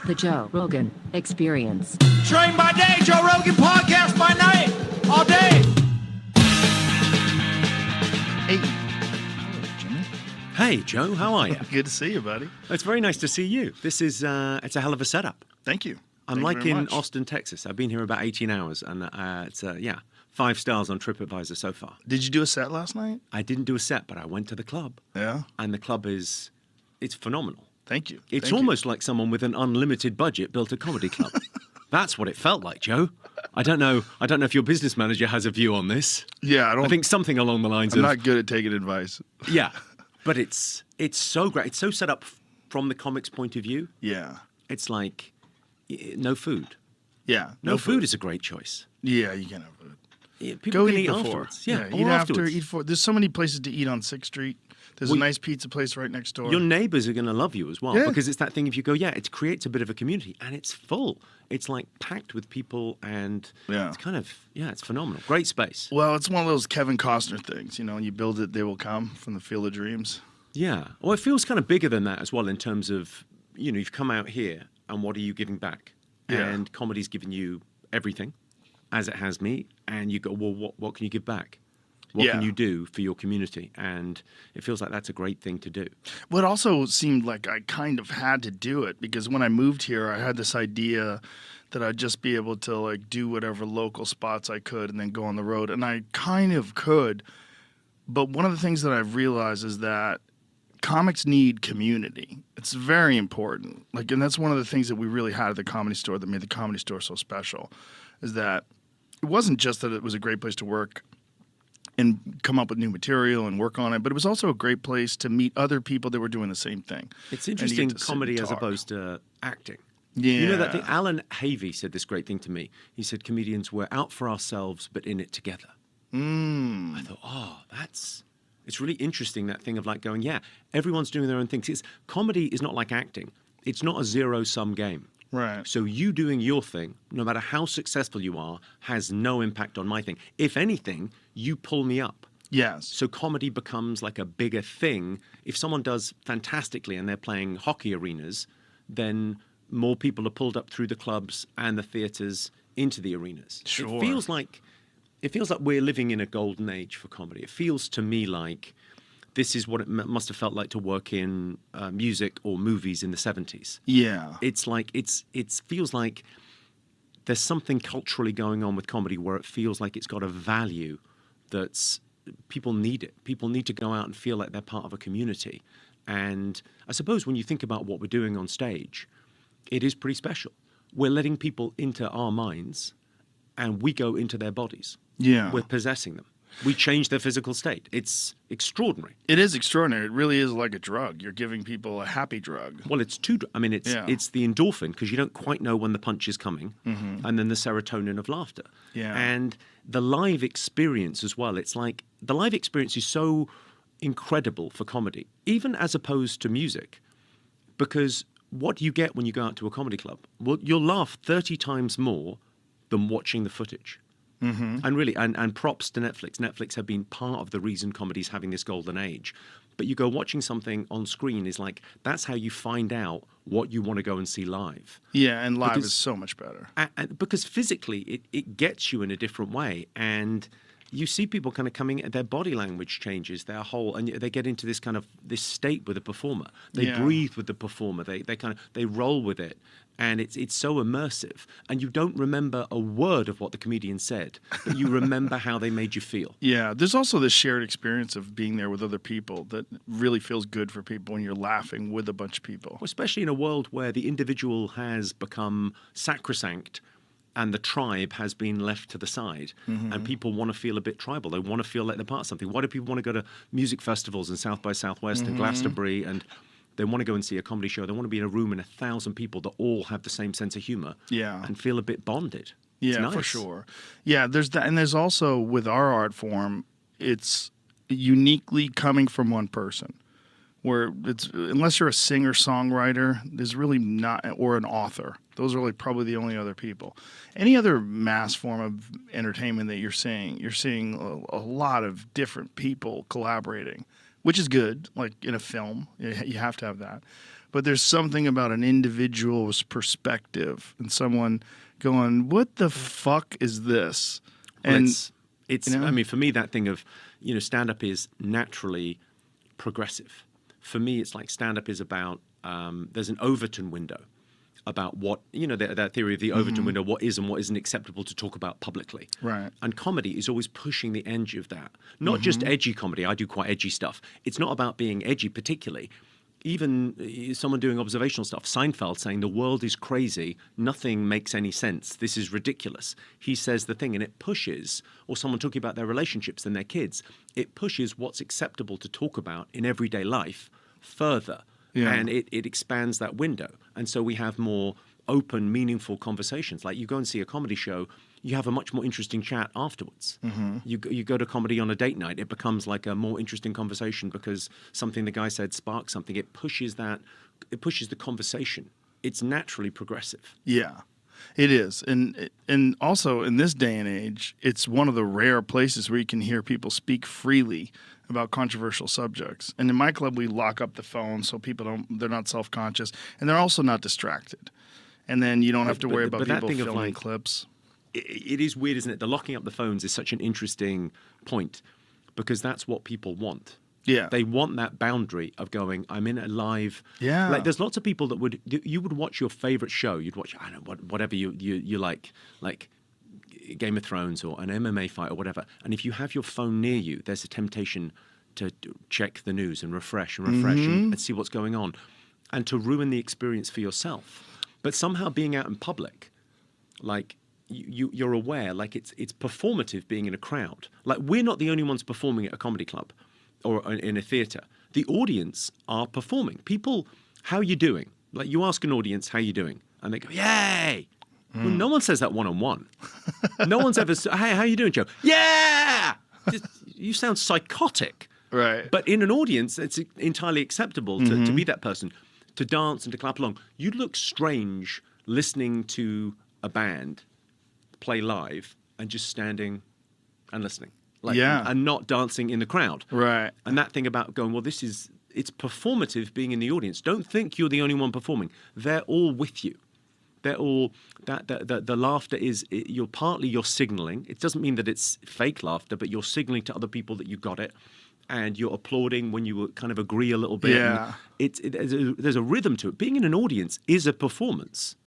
The Joe Rogan Experience. Train by day, Joe Rogan podcast by night, all day. Hey. Hello, Jimmy. Hey, Joe, how are you? Good to see you, buddy. It's very nice to see you. This is, it's a hell of a setup. Thank you. I'm Thank like you very in much. Austin, Texas. I've been here about 18 hours, and it's, 5 stars on TripAdvisor so far. Did you do a set last night? I didn't do a set, but I went to the club. Yeah. And the club it's phenomenal. Thank you. It's Thank you. almost like someone with an unlimited budget built a comedy club. That's what it felt like, Joe. I don't know if your business manager has a view on this. Yeah, I think something along the lines I'm of not good at taking advice. yeah, but it's so great. It's so set up from the comic's point of view. Yeah. It's like no food. Yeah. No food is a great choice. Yeah, you can have food. Yeah, people Go can eat eat before. afterwards. Yeah, eat or after, afterwards. eat before. There's so many places to eat on 6th Street. There's a Well, nice pizza place right next door. Your neighbors are going to love you as well Yeah. because it's that thing. If you go, it creates a bit of a community and it's full. It's like packed with people and Yeah. it's kind of it's phenomenal. Great space. Well, it's one of those Kevin Costner things. You know, when you build it, they will come from the Field of Dreams. Yeah. Well, it feels kind of bigger than that as well in terms of you've come out here and what are you giving back? Yeah. And comedy's given you everything, as it has me. And you go, well, what can you give back? What can Yeah. you do for your community? And it feels like that's a great thing to do. Well, it also seemed like I kind of had to do it because when I moved here, I had this idea that I'd just be able to like do whatever local spots I could and then go on the road. And I kind of could. But one of the things that I've realized is that comics need community. It's very important. Like, and that's one of the things that we really had at the Comedy Store that made the Comedy Store so special is that it wasn't just that it was a great place to work and come up with new material and work on it, but it was also a great place to meet other people that were doing the same thing. It's And you get interesting, to sit comedy and as talk. opposed to acting. Yeah. You know that thing? Alan Havey said this great thing to me. He said, comedians, we're out for ourselves, but in it together. I thought, it's really interesting, that thing of like going, everyone's doing their own things. Comedy is not like acting. It's not a zero-sum game. Right. So you doing your thing, no matter how successful you are, has no impact on my thing. If anything, you pull me up. Yes. So comedy becomes like a bigger thing. If someone does fantastically and they're playing hockey arenas, then more people are pulled up through the clubs and the theaters into the arenas. Sure. It feels like we're living in a golden age for comedy. It feels to me like this is what it must have felt like to work in music or movies in the 70s. Yeah. It's like it feels like there's something culturally going on with comedy where it feels like it's got a value that's people need it. People need to go out and feel like they're part of a community. And I suppose when you think about what we're doing on stage, it is pretty special. We're letting people into our minds and we go into their bodies. Yeah. We're possessing them. We change their physical state. It's extraordinary. It is extraordinary. It really is like a drug. You're giving people a happy drug. Well, it's the endorphin because you don't quite know when the punch is coming, and then the serotonin of laughter. Yeah. And the live experience as well. It's like the live experience is so incredible for comedy, even as opposed to music, because what you get when you go out to a comedy club, well, you'll laugh 30 times more than watching the footage. And really, and props to Netflix. Netflix have been part of the reason comedy's having this golden age. But you go watching something on screen is like, that's how you find out what you want to go and see live. Yeah, and live Because- is so much better. And because physically, it gets you in a different way. And you see people kind of coming, their body language changes, their whole, and they get into this kind of, this state with the performer. They Yeah. breathe with the performer. They roll with it. And it's so immersive. And you don't remember a word of what the comedian said, but you remember how they made you feel. Yeah, there's also this shared experience of being there with other people that really feels good for people when you're laughing with a bunch of people. Especially in a world where the individual has become sacrosanct and the tribe has been left to the side, and people want to feel a bit tribal. They want to feel like they're part of something. Why do people want to go to music festivals and South by Southwest and Glastonbury, and they want to go and see a comedy show? They want to be in a room in 1,000 people that all have the same sense of humor, and feel a bit bonded. It's Yeah, nice. for sure. Yeah, there's that, and there's also with our art form, it's uniquely coming from one person. Where it's unless you're a singer songwriter, there's really not, or an author. Those are like probably the only other people. Any other mass form of entertainment that you're seeing a lot of different people collaborating, which is good. Like in a film, you have to have that. but there's something about an individual's perspective and someone going, "What the fuck is this?" Well, And it's you know? I mean, for me, that thing of, stand-up is naturally progressive. For me, it's like stand-up is about, there's an Overton window about what, that theory of the Overton window, what is and what isn't acceptable to talk about publicly. Right. And comedy is always pushing the edge of that. Not just edgy comedy. I do quite edgy stuff. It's not about being edgy particularly. Even someone doing observational stuff, Seinfeld saying the world is crazy, nothing makes any sense, this is ridiculous. He says the thing and it pushes, or someone talking about their relationships and their kids, it pushes what's acceptable to talk about in everyday life further. Yeah. And it expands that window. And so we have more open, meaningful conversations. Like you go and see a comedy show, you have a much more interesting chat afterwards. You go to comedy on a date night, it becomes like a more interesting conversation because something the guy said sparks something. It pushes the conversation. It's naturally progressive. Yeah, it is. And also in this day and age, it's one of the rare places where you can hear people speak freely about controversial subjects. And in my club, we lock up the phone so they're not self-conscious, and they're also not distracted. And then you don't have to worry about but that people thing of, filming like, clips. It is weird, isn't it? The locking up the phones is such an interesting point because that's what people want. Yeah. They want that boundary of going, I'm in a live. Yeah. Like there's lots of people that you would watch your favorite show. You'd watch, I don't know, whatever you like Game of Thrones or an MMA fight or whatever. And if you have your phone near you, there's a temptation to check the news and refresh and see what's going on and to ruin the experience for yourself. But somehow being out in public, like, you're aware, like it's performative being in a crowd. Like we're not the only ones performing at a comedy club or in a theatre. The audience are performing. People, how you doing? Like you ask an audience, how you doing? And they go, yay! Well, no one says that one-on-one. No one's ever, hey, how you doing, Joe? Yeah! You sound psychotic. Right. But in an audience, it's entirely acceptable to be that person, to dance and to clap along. You'd look strange listening to a band play live and just standing and listening, and not dancing in the crowd. Right. And that thing about going, well, it's performative being in the audience. Don't think you're the only one performing. They're all with you. They're all the laughter is you're signaling. It doesn't mean that it's fake laughter, but you're signaling to other people that you got it, and you're applauding when you kind of agree a little bit. Yeah. There's a rhythm to it. Being in an audience is a performance.